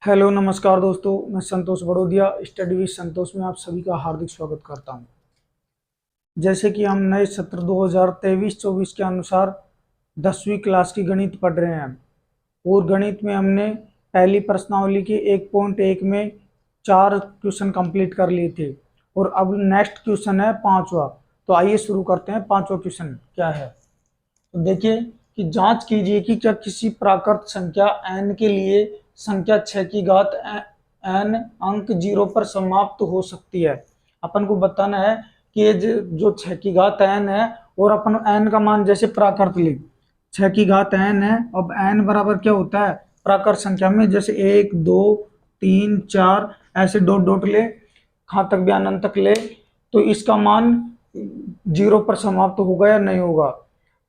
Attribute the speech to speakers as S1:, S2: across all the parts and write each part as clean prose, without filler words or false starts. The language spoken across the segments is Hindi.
S1: हेलो नमस्कार दोस्तों, मैं संतोष बड़ोदिया स्टडी विद संतोष में आप सभी का हार्दिक स्वागत करता हूं। जैसे कि हम नए सत्र 2023-24 के अनुसार 10वीं क्लास की गणित पढ़ रहे हैं और गणित में हमने पहली प्रश्नावली के 1.1 में 4 क्वेश्चन कंप्लीट कर लिए थे और अब नेक्स्ट क्वेश्चन है पांचवा। तो आइए शुरू करते हैं। पांचवा क्वेश्चन क्या है, तो देखिए कि जांच कीजिए कि क्या किसी प्राकृत संख्या n के लिए संख्या 6 की घात n अंक 0 पर समाप्त हो सकती है। अपन को बताना है कि ये जो 6 की घात n है और अपन n का मान जैसे प्राकृत ले 6 की घात n है। अब n बराबर क्या होता है प्राकृत संख्या में, जैसे 1 2 3 4 ऐसे डॉट डॉट ले, कहाँ तक भी अनंत तक ले, तो इसका मान 0 पर समाप्त होगा या नहीं होगा।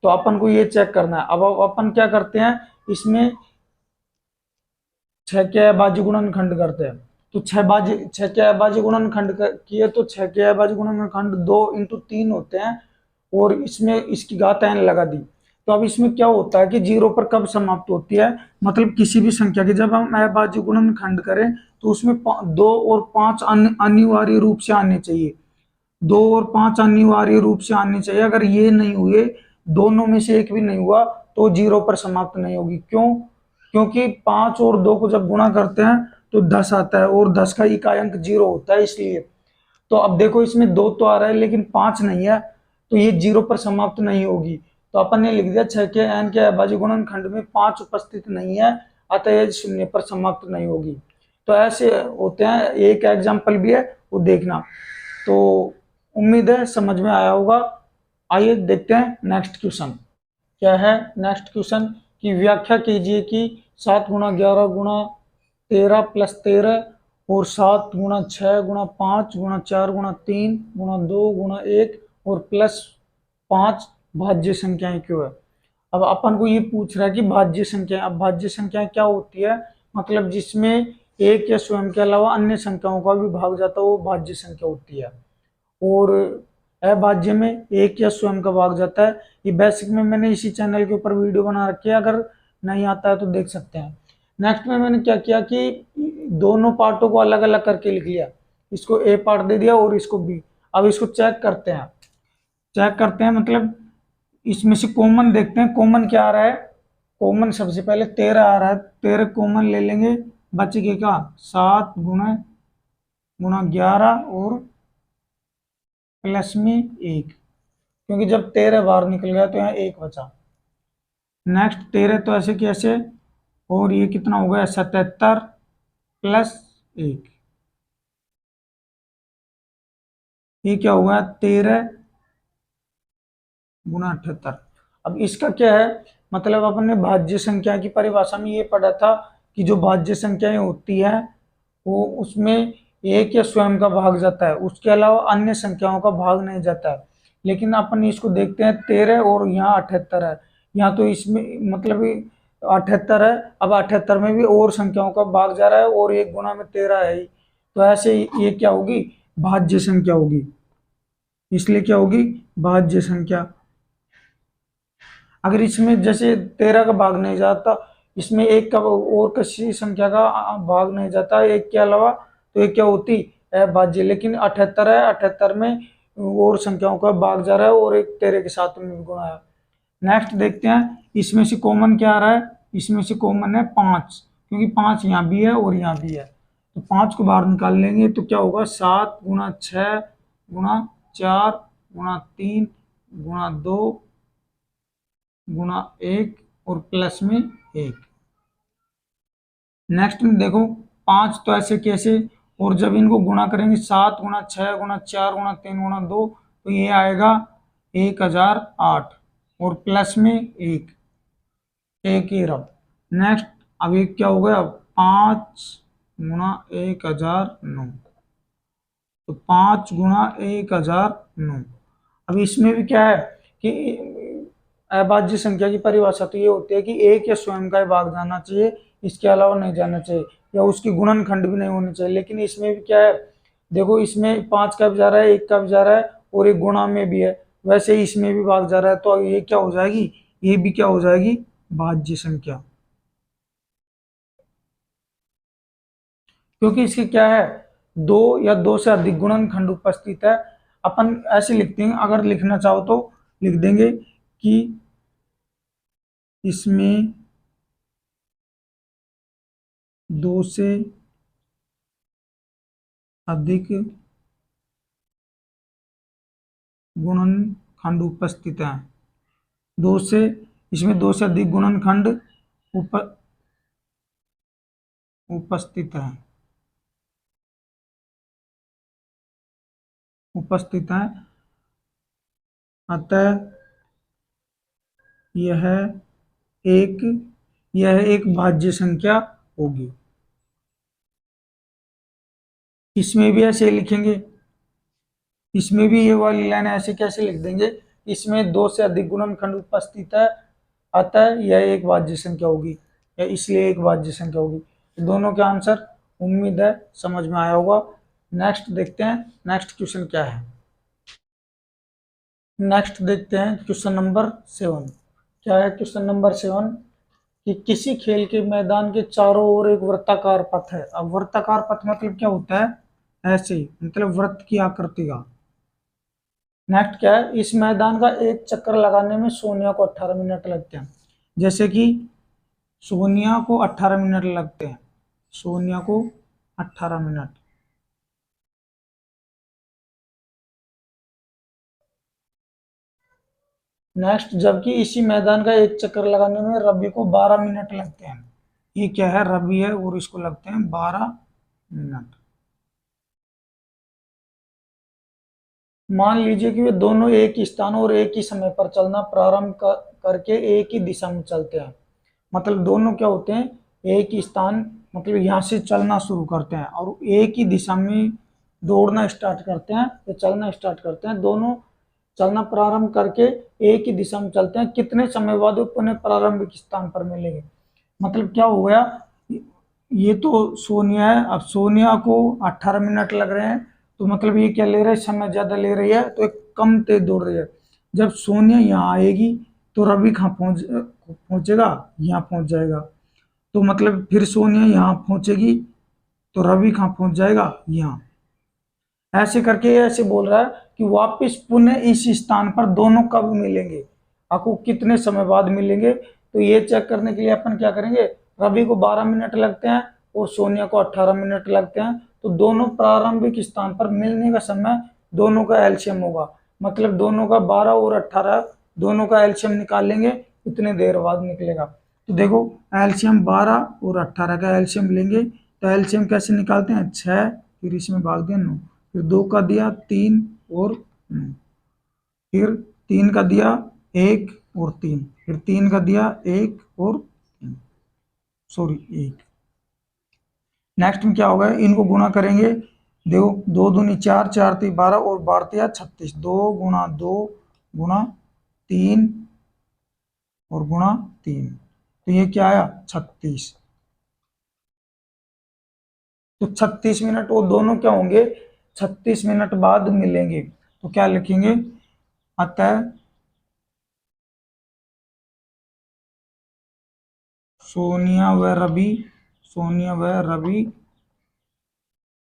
S1: तो अपन को ये चेक करना है। अब अपन क्या करते हैं, इसमें 6 के अभाज्य गुणनखंड करते हैं। तो 6 के अभाज्य गुणनखंड किए तो 6 के अभाज्य गुणनखंड 2 × 3 होते हैं और इसमें इसकी घात n लगा दी। तो अब इसमें क्या होता है कि 0 पर कब समाप्त होती है, मतलब किसी भी संख्या की जब हम अभाज्य गुणनखंड करें तो उसमें 2 और 5 अनिवार्य रूप से आने चाहिए। 2 और 5 अनिवार्य रूप से आने चाहिए। अगर ये नहीं हुए, दोनों में से एक भी नहीं हुआ, तो 0 पर समाप्त नहीं होगी। क्यों? क्योंकि 5 और 2 को जब गुणा करते हैं तो 10 आता है और 10 का इकाई अंक 0 होता है, इसलिए। तो अब देखो इसमें 2 तो आ रहा है लेकिन 5 नहीं है, तो ये 0 पर समाप्त नहीं होगी। तो अपन ने लिख दिया 6 के n के अभाज्य गुणनखंड में 5 उपस्थित नहीं है, अतः ये 0 पर समाप्त नहीं होगी। तो ऐसे होते हैं। एक एग्जाम्पल भी है, वो देखना। तो उम्मीद है समझ में आया होगा। आइए देखते हैं नेक्स्ट क्वेश्चन क्या है। नेक्स्ट क्वेश्चन की व्याख्या कीजिए कि 7 × 11 × 13 + 13 और 7 × 6 × 5 × 4 × 3 × 2 × 1 और +5 भाज्य संख्याएं क्यों है। अब अपन को ये पूछ रहा है कि भाज्य संख्या। अब भाज्य संख्याएं क्या होती है, मतलब जिसमें एक या स्वयं के अलावा अन्य संख्याओं का भी भाग जाता है, वो भाज्य संख्या होती है। और अभाज्य में एक या स्वयं का भाग जाता है। ये बेसिक में मैंने इसी चैनल के ऊपर वीडियो बना रखी है, अगर नहीं आता है तो देख सकते हैं। नेक्स्ट में मैंने क्या किया कि दोनों पार्टों को अलग अलग करके लिख लिया। इसको ए पार्ट दे दिया और इसको बी। अब इसको चेक करते हैं। चेक करते हैं मतलब इसमें से कॉमन देखते हैं, कॉमन क्या आ रहा है। कॉमन सबसे पहले 13 आ रहा है, 13 कॉमन ले लेंगे। बचेगा 7 × 11 और प्लस में 1, क्योंकि जब 13 बाहर निकल गया तो यहाँ 1 बचा। नेक्स्ट 13 तो ऐसे कैसे, और ये कितना हो गया 77 + 1, ये क्या हुआ 13 × 78। अब इसका क्या है, मतलब अपन ने भाज्य संख्या की परिभाषा में ये पढ़ा था कि जो भाज्य संख्याएं होती है वो उसमें एक या स्वयं का भाग जाता है, उसके अलावा अन्य संख्याओं का भाग नहीं जाता है। लेकिन अपन इसको देखते हैं 13 और यहाँ 78 है। यहाँ तो इसमें मतलब 78 है। अब 78 में भी और संख्याओं का भाग जा रहा है और 1 गुना में 13 है ही। तो ऐसे ये क्या होगी, भाज्य संख्या होगी। इसलिए क्या होगी, भाज्य संख्या। अगर इसमें जैसे 13 का भाग नहीं जाता, इसमें एक का और किसी संख्या का भाग नहीं जाता एक के अलावा, तो ये क्या होती अभाज्य। लेकिन 78 है, 78 में और संख्याओं का भाग जा रहा है और एक 13 के साथ में भी गुणा है। नेक्स्ट देखते हैं इसमें से कॉमन क्या आ रहा है। इसमें से कॉमन है 5, क्योंकि 5 यहाँ भी है और यहाँ भी है। तो 5 को बाहर निकाल लेंगे तो क्या होगा 7 × 6 × 4 × 3 × 2 × 1 और प्लस में 1। नेक्स्ट में देखो 5 तो ऐसे कैसे, और जब इनको गुणा करेंगे 7 × 6 × 4 × 3 × 2 तो ये आएगा 1008 और प्लस में 1, 1 ही रहा। नेक्स्ट अब ये क्या हो गया 5 × 1009, तो 5 × 1009। अब इसमें भी क्या है कि अभाज्य संख्या की परिभाषा तो ये होती है कि एक या स्वयं का भाग जाना चाहिए, इसके अलावा नहीं जाना चाहिए, या उसकी गुणनखंड भी नहीं होनी चाहिए। लेकिन इसमें भी क्या है, देखो इसमें 5 का भी जा रहा है, 1 का भी जा रहा है और एक गुणा में भी है, वैसे ही इसमें भी भाग जा रहा है। तो ये क्या हो जाएगी, ये भी क्या हो जाएगी भाज्य संख्या। क्योंकि इसके क्या है, दो या दो से अधिक गुणनखंड उपस्थित है। अपन ऐसे लिखते हैं, अगर लिखना चाहो तो लिख देंगे कि इसमें दो से अधिक गुणनखंड उपस्थित हैं। दो से इसमें दो से अधिक गुणनखंड उप, उपस्थित हैं अतः यह एक भाज्य संख्या होगी। इसमें भी ऐसे लिखेंगे, इसमें भी ये वाली लाइन ऐसे कैसे लिख देंगे, इसमें दो से अधिक गुणनखंड उपस्थित है अतः यह एक भाज्य संख्या होगी, या इसलिए एक भाज्य संख्या होगी। तो दोनों के आंसर उम्मीद है समझ में आया होगा। नेक्स्ट देखते हैं, नेक्स्ट क्वेश्चन क्या है। नेक्स्ट देखते हैं क्वेश्चन नंबर 7। क्या है क्वेश्चन नंबर 7 कि किसी खेल के मैदान के चारों ओर एक वृत्ताकार पथ है। अब वृत्ताकार पथ मतलब क्या होता है, ऐसे मतलब वृत्त की आकृति का। नेक्स्ट क्या है, इस मैदान का एक चक्कर लगाने में सोनिया को 18 मिनट लगते हैं। जैसे कि सोनिया को 18 मिनट लगते हैं, सोनिया को 18 मिनट। नेक्स्ट, जबकि इसी मैदान का एक चक्कर लगाने में रवि को 12 मिनट लगते हैं। ये क्या है, रवि है और इसको लगते हैं 12 मिनट। मान लीजिए कि वे दोनों एक ही स्थान और एक ही समय पर चलना प्रारंभ करके एक ही दिशा में चलते हैं। मतलब दोनों क्या होते हैं, एक ही स्थान, मतलब यहाँ से चलना शुरू करते हैं और एक ही दिशा में दौड़ना स्टार्ट करते हैं या चलना स्टार्ट करते हैं। दोनों चलना प्रारंभ करके एक ही दिशा में चलते हैं। कितने समय बाद वो पुनः प्रारंभिक स्थान पर मिलेंगे। मतलब क्या हो गया, ये तो सोनिया है, अब सोनिया को 18 मिनट लग रहे हैं, तो मतलब ये क्या ले रहा है, समय ज्यादा ले रही है, तो एक कम तेज दौड़ रही है। जब सोनिया यहाँ आएगी तो रवि कहाँ पहुंचेगा, यहाँ पहुंच जाएगा। तो मतलब फिर सोनिया यहाँ पहुंचेगी तो रवि कहाँ पहुंच जाएगा, यहाँ। ऐसे करके ऐसे बोल रहा है कि वापस पुनः इस स्थान पर दोनों कब मिलेंगे, आपको कितने समय बाद मिलेंगे। तो ये चेक करने के लिए अपन क्या करेंगे, रवि को 12 मिनट लगते हैं और सोनिया को 18 मिनट लगते हैं, तो दोनों प्रारंभिक स्थान पर मिलने का समय दोनों का एलसीएम होगा। मतलब दोनों का 12 और 18 दोनों का एलसीएम निकाल लेंगे, इतने देर बाद निकलेगा। तो देखो एलसीएम 12 और 18 का एलसीएम लेंगे, तो एलसीएम कैसे निकालते हैं, 6 फिर इसमें भाग दिया 9, फिर 2 का दिया 3 और 9, फिर 3 का दिया 1 और 3, फिर 3 का दिया 1 और 3, सॉरी 1। नेक्स्ट में क्या होगा, इनको गुणा करेंगे। देखो 2 दूनी 4, 4 3 12 और 12 36, 2 गुणा 2 गुणा 3 और गुणा 3, तो ये क्या आया 36। तो 36 मिनट वो दोनों क्या होंगे, 36 मिनट बाद मिलेंगे। तो क्या लिखेंगे, अतः सोनिया व रवि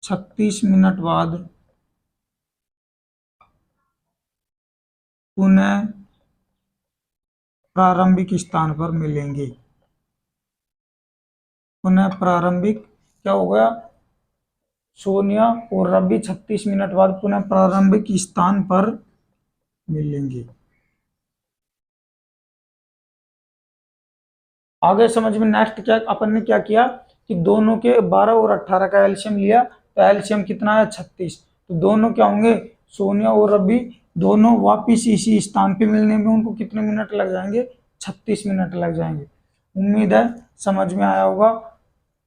S1: 36 मिनट बाद पुनः प्रारंभिक स्थान पर मिलेंगे। पुनः प्रारंभिक क्या हो गया, सोनिया और रवि 36 मिनट बाद पुनः प्रारंभिक स्थान पर मिलेंगे। आगे समझ में। नेक्स्ट क्या अपन ने क्या किया कि दोनों के 12 और 18 का एलसीएम लिया, तो एलसीएम कितना है 36। तो दोनों क्या होंगे, सोनिया और रवि दोनों वापिस इसी स्थान पे मिलने में उनको कितने मिनट लग जाएंगे, 36 मिनट लग जाएंगे। उम्मीद है समझ में आया होगा।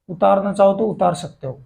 S1: उतारना चाहो तो उतार सकते हो।